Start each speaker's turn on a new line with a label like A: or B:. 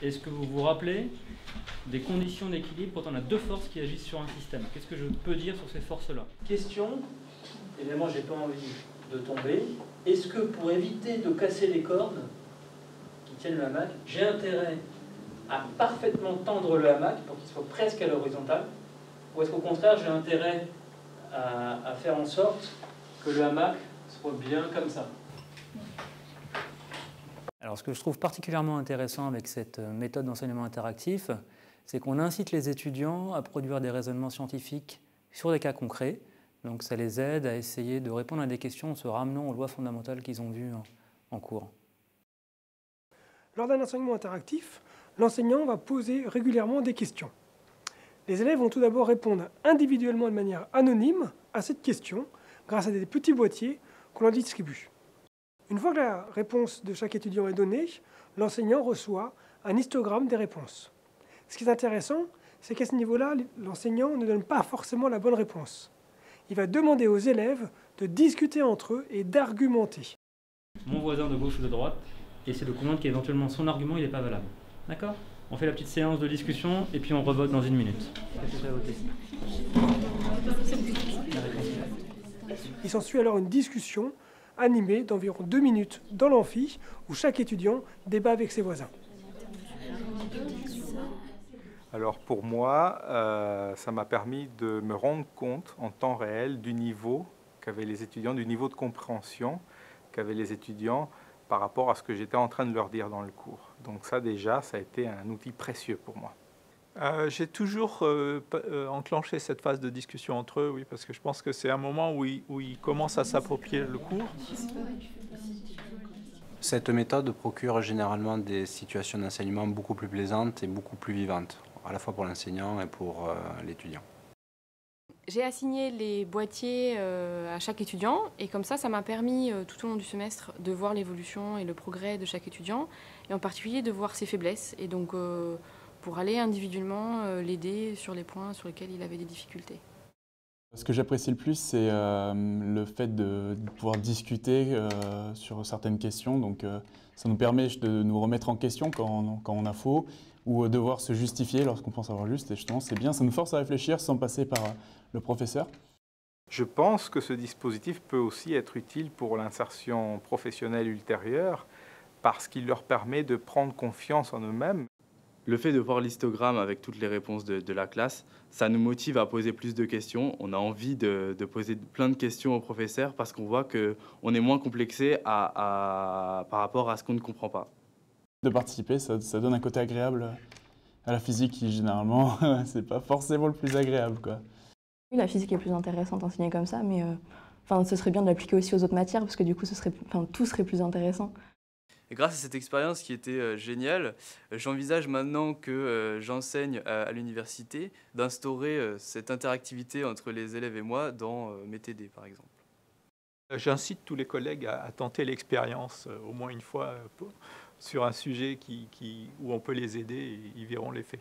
A: est-ce que vous vous rappelez des conditions d'équilibre quand on a deux forces qui agissent sur un système? Qu'est-ce que je peux dire sur ces forces-là? Question, évidemment j'ai pas envie de tomber. Est-ce que pour éviter de casser les cordes qui tiennent le hamac, j'ai intérêt à parfaitement tendre le hamac pour qu'il soit presque à l'horizontale? Ou est-ce qu'au contraire j'ai intérêt à faire en sorte que le hamac soit bien comme ça? Alors ce que je trouve particulièrement intéressant avec cette méthode d'enseignement interactif, c'est qu'on incite les étudiants à produire des raisonnements scientifiques sur des cas concrets. Donc ça les aide à essayer de répondre à des questions en se ramenant aux lois fondamentales qu'ils ont vues en cours.
B: Lors d'un enseignement interactif, l'enseignant va poser régulièrement des questions. Les élèves vont tout d'abord répondre individuellement de manière anonyme à cette question grâce à des petits boîtiers qu'on leur distribue. Une fois que la réponse de chaque étudiant est donnée, l'enseignant reçoit un histogramme des réponses. Ce qui est intéressant, c'est qu'à ce niveau-là, l'enseignant ne donne pas forcément la bonne réponse. Il va demander aux élèves de discuter entre eux et d'argumenter. Mon voisin de gauche ou de droite essaie de convaincre qu'éventuellement son argument n'est pas valable. D'accord ? On fait la petite séance de discussion et puis on revote dans 1 minute. Qu'est-ce que tu as voté ? Il s'ensuit alors une discussion animée d'environ 2 minutes dans l'amphi où chaque étudiant débat avec ses voisins.
C: Alors pour moi, ça m'a permis de me rendre compte en temps réel du niveau qu'avaient les étudiants, du niveau de compréhension qu'avaient les étudiants par rapport à ce que j'étais en train de leur dire dans le cours. Donc ça déjà, ça a été un outil précieux pour moi.
D: J'ai toujours enclenché cette phase de discussion entre eux, oui, parce que je pense que c'est un moment où ils commencent à s'approprier le cours.
E: Cette méthode procure généralement des situations d'enseignement beaucoup plus plaisantes et beaucoup plus vivantes, à la fois pour l'enseignant et pour l'étudiant.
F: J'ai assigné les boîtiers à chaque étudiant et comme ça m'a permis tout au long du semestre de voir l'évolution et le progrès de chaque étudiant et en particulier de voir ses faiblesses et donc pour aller individuellement l'aider sur les points sur lesquels il avait des difficultés.
G: Ce que j'apprécie le plus, c'est le fait de pouvoir discuter sur certaines questions. Donc, ça nous permet de nous remettre en question quand on a faux ou devoir se justifier lorsqu'on pense avoir juste. Et justement, c'est bien, ça nous force à réfléchir sans passer par le professeur.
C: Je pense que ce dispositif peut aussi être utile pour l'insertion professionnelle ultérieure parce qu'il leur permet de prendre confiance en eux-mêmes.
H: Le fait de voir l'histogramme avec toutes les réponses de la classe, ça nous motive à poser plus de questions. On a envie de poser plein de questions au professeur parce qu'on voit qu'on est moins complexé par rapport à ce qu'on ne comprend pas.
G: De participer, ça donne un côté agréable à la physique qui, généralement, c'est pas forcément le plus agréable, quoi.
I: Oui, la physique est plus intéressante enseignée comme ça, mais ce serait bien de l'appliquer aussi aux autres matières parce que du coup, tout serait plus intéressant.
H: Et grâce à cette expérience qui était géniale, j'envisage maintenant que j'enseigne à l'université d'instaurer cette interactivité entre les élèves et moi dans mes TD par exemple.
D: J'incite tous les collègues à tenter l'expérience au moins une fois sur un sujet où on peut les aider et ils verront l'effet.